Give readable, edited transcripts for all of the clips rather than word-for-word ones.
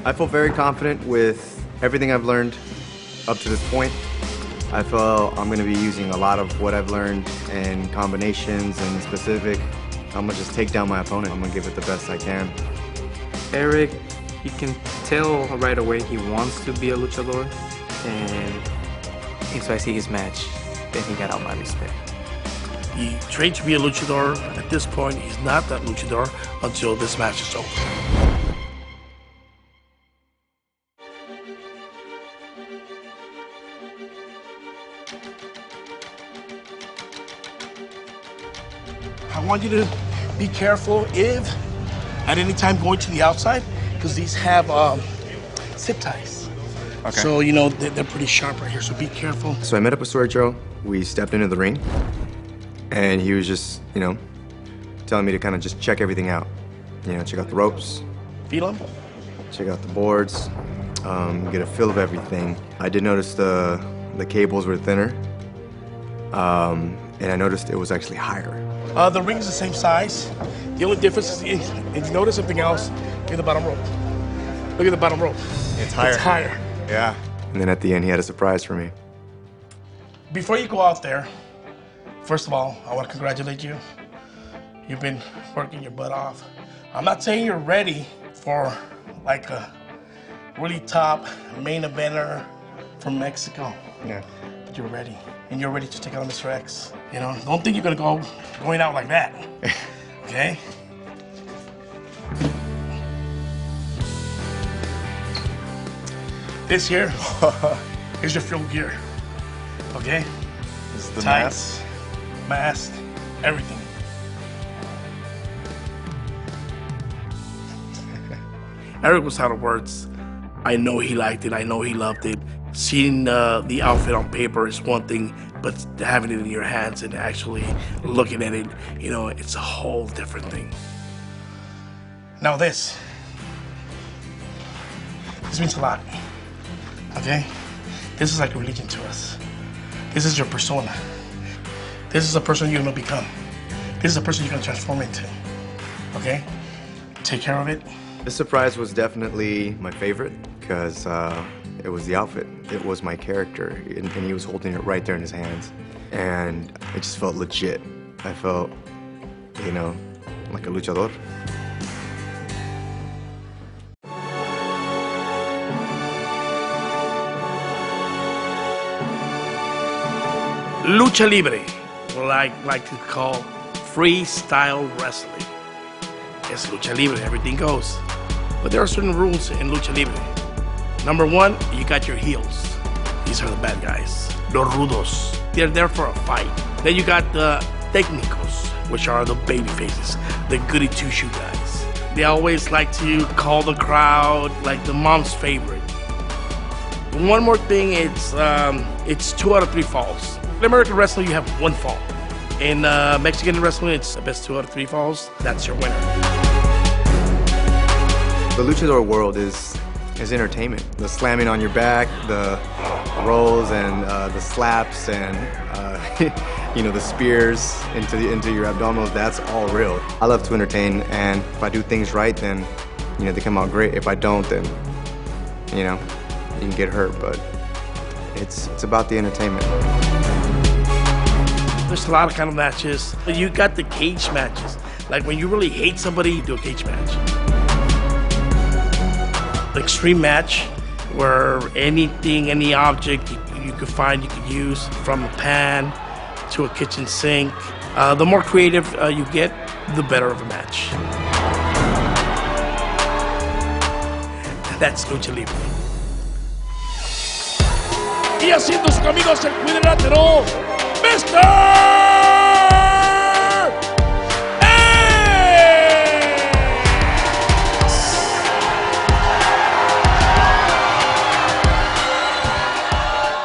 I feel very confident with everything I've learned up to this point. I feel I'm going to be using a lot of what I've learned in combinations and specific. I'm going to just take down my opponent. I'm going to give it the best I can. Eric, you can tell right away he wants to be a luchador, and so I see his match, then he got all my respect. He trained to be a luchador. At this point, he's not that luchador until this match is over. I want you to be careful if, at any time, going to the outside, because these have zip ties. Okay. So, you know, they're pretty sharp right here, so be careful. So I met up with Sergio. We stepped into the ring, and he was just, you know, telling me to kind of just check everything out. You know, check out the ropes. Feel them? Check out the boards, get a feel of everything. I did notice the cables were thinner, and I noticed it was actually higher. The ring's the same size. The only difference is, if you notice something else, look at the bottom rope. Look at the bottom rope. It's higher. It's higher. Yeah. And then at the end, he had a surprise for me. Before you go out there, first of all, I want to congratulate you. You've been working your butt off. I'm not saying you're ready for like a really top main eventer from Mexico. Yeah. But you're ready. And you're ready to take on Mr. X. You know, don't think you're gonna going out like that. Okay? This here is your fuel gear. Okay? This is the Tights, mask, everything. Eric was out of words. I know he liked it. I know he loved it. Seeing the outfit on paper is one thing, but having it in your hands and actually looking at it, you know, it's a whole different thing. Now this means a lot, okay? This is like a religion to us. This is your persona. This is the person you're gonna become. This is the person you're gonna transform into, okay? Take care of it. This surprise was definitely my favorite because it was the outfit. It was my character, and he was holding it right there in his hands. And it just felt legit. I felt, you know, like a luchador. Lucha Libre, what I like to call freestyle wrestling. It's Lucha Libre, everything goes. But there are certain rules in Lucha Libre. Number one, you got your heels. These are the bad guys, los rudos. They're there for a fight. Then you got the técnicos, which are the baby faces, the goody two-shoe guys. They always like to call the crowd like the mom's favorite. One more thing, it's 2 out of 3 falls. In American wrestling, you have 1 fall. In Mexican wrestling, it's the best 2 out of 3 falls. That's your winner. The luchador world is entertainment. The slamming on your back, the rolls and the slaps and you know, the spears into your abdominals, that's all real. I love to entertain, and if I do things right, then you know, they come out great. If I don't, then you know, you can get hurt, but it's about the entertainment. There's a lot of kind of matches. You got the cage matches. Like when you really hate somebody, you do a cage match. The extreme match, where anything, any object you could find, you could use, from a pan to a kitchen sink. The more creative you get, the better of a match. That's Lucha Libre. Y haciendo su camino hacia el cuadrilátero, Mr.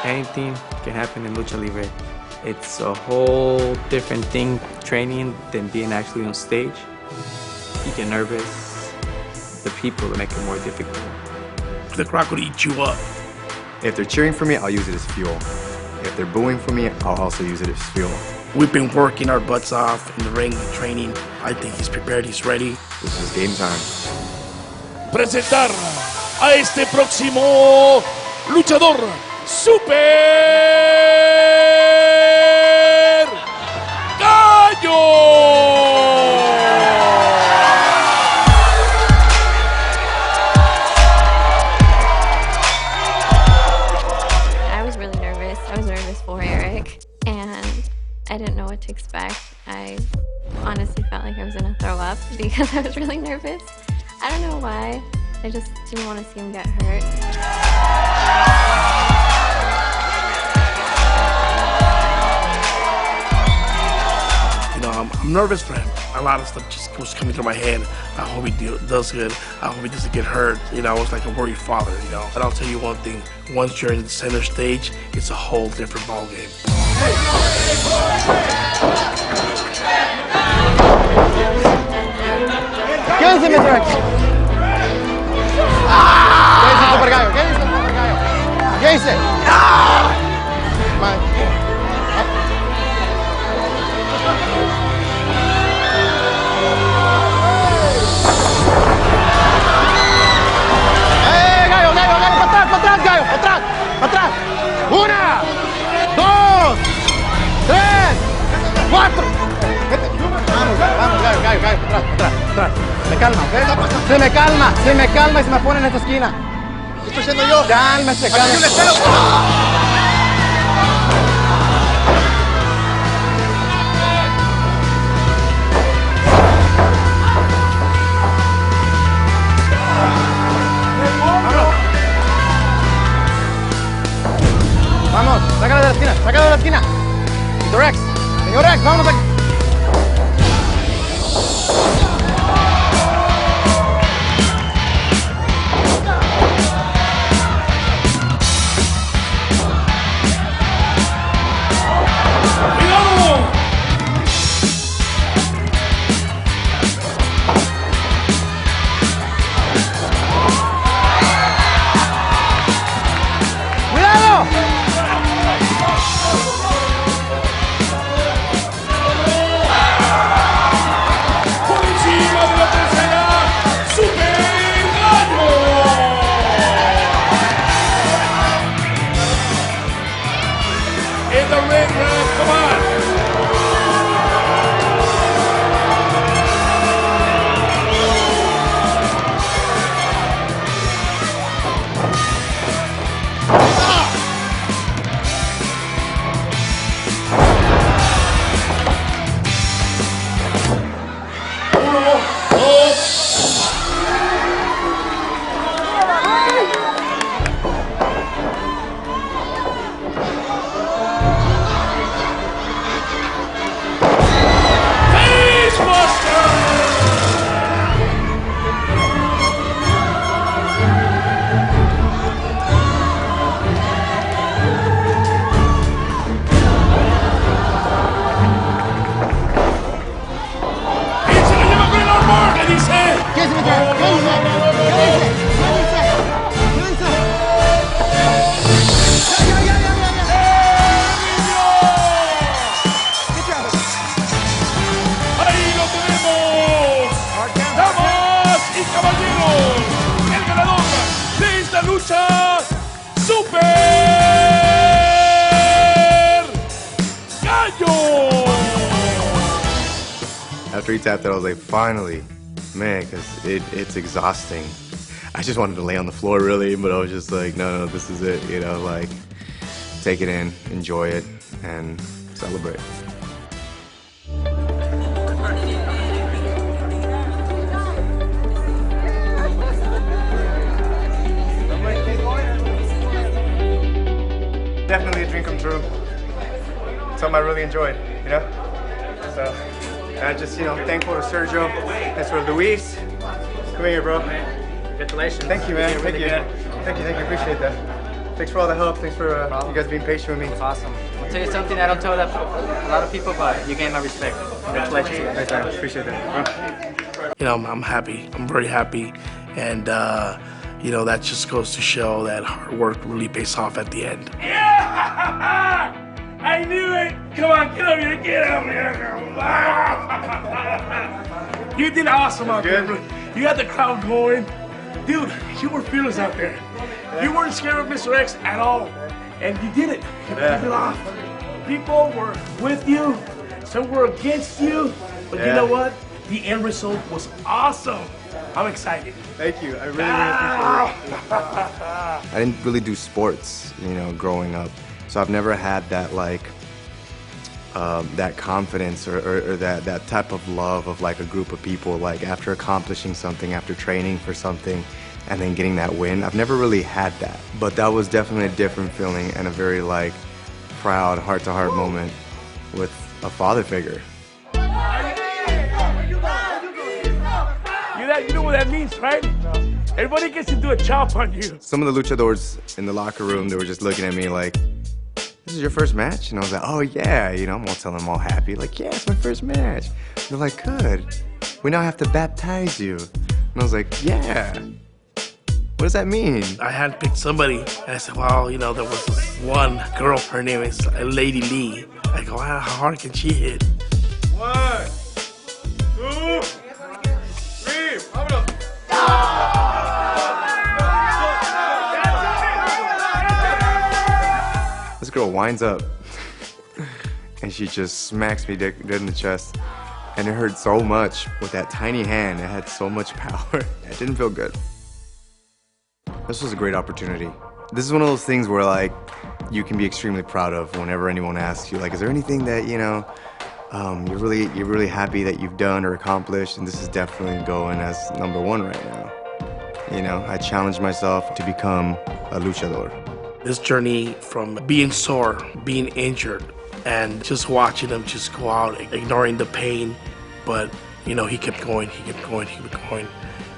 Anything can happen in Lucha Libre. It's a whole different thing, training, than being actually on stage. You get nervous. The people make it more difficult. The crowd could eat you up. If they're cheering for me, I'll use it as fuel. If they're booing for me, I'll also use it as fuel. We've been working our butts off in the ring, training. I think he's prepared, he's ready. This is game time. Presentar a este próximo luchador Super Gallo. I didn't know what to expect. I honestly felt like I was gonna throw up because I was really nervous. I don't know why. I just didn't want to see him get hurt. You know, I'm nervous for him. A lot of stuff just was coming through my head. I hope he does good. I hope he doesn't get hurt. You know, I was like a worried father, you know. But I'll tell you one thing. Once you're in the center stage, it's a whole different ballgame. Quédense, Mr. X. Quédense, Super Gallo. Quédense, Super Gallo. Quédense. Gallo, Gallo, Gallo. Para atrás, Gallo. Para atrás, para atrás. 1, 2, 3, 4. Vamos, vamos, Gallo, Gallo, Gallo, atrás, atrás, atrás. Se calma, ¿ok? Se me calma y se me pone en esta esquina. ¿Qué estoy haciendo yo? Cálmese, cálmese. Vamos, sácala de la esquina, sácala de la esquina. Señor Rex, vámonos aquí. Super Gallo. After he tapped that, I was like, finally, man, because it's exhausting. I just wanted to lay on the floor, really, but I was just like, no, this is it, you know, like, take it in, enjoy it, and celebrate. Definitely a dream come true. Something I really enjoyed, you know? So, I'm just, you know, thankful to Sergio. Thanks for Luis. Come here, bro. Congratulations. Thank you, man. You're really Thank you. good. Thank you. Appreciate that. Thanks for all the help. Thanks for you guys being patient with me. Awesome. I'll tell you something I don't tell that a lot of people, but you gained my respect. Congratulations. Thanks, man. Appreciate that. You know, I'm happy. I'm very happy. And, you know, that just goes to show that hard work really pays off at the end. Yeah! I knew it! Come on, get over here, get over here! You did awesome out there. You got the crowd going. Dude, you were fearless out there. You weren't scared of Mr. X at all. And you did it. You pulled it off. People were with you. Some were against you. But you know what? The end result was awesome. I'm excited. Thank you. I really appreciate it. I didn't really do sports, you know, growing up. So I've never had that, like, that confidence or that type of love of, like, a group of people, like, after accomplishing something, after training for something, and then getting that win. I've never really had that. But that was definitely a different feeling and a very, like, proud, heart-to-heart moment with a father figure. You know what that means, right? Everybody gets to do a chop on you. Some of the luchadors in the locker room, they were just looking at me like, this is your first match? And I was like, oh yeah, you know, I'm gonna tell them all happy. Like, yeah, it's my first match. They're like, good. We now have to baptize you. And I was like, yeah. What does that mean? I handpicked somebody, and I said, well, you know, there was this one girl, her name is Lady Lee. I go, how hard can she hit? 1, 2, 3, vámonos. This girl winds up, and she just smacks me dead in the chest. And it hurt so much with that tiny hand. It had so much power. It didn't feel good. This was a great opportunity. This is one of those things where, like, you can be extremely proud of whenever anyone asks you, like, is there anything that, you know, you're really happy that you've done or accomplished? And this is definitely going as #1 right now. You know, I challenged myself to become a luchador. This journey from being sore, being injured, and just watching him just go out, ignoring the pain. But, you know, he kept going, he kept going, he kept going.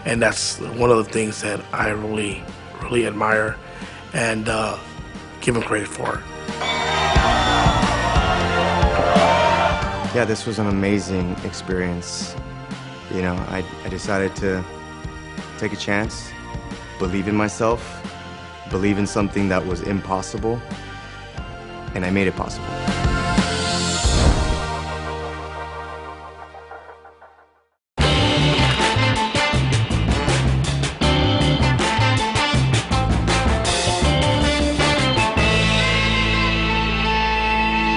And that's one of the things that I really admire and give him credit for. Yeah, this was an amazing experience. You know, I decided to take a chance, believe in myself, believe in something that was impossible, and I made it possible.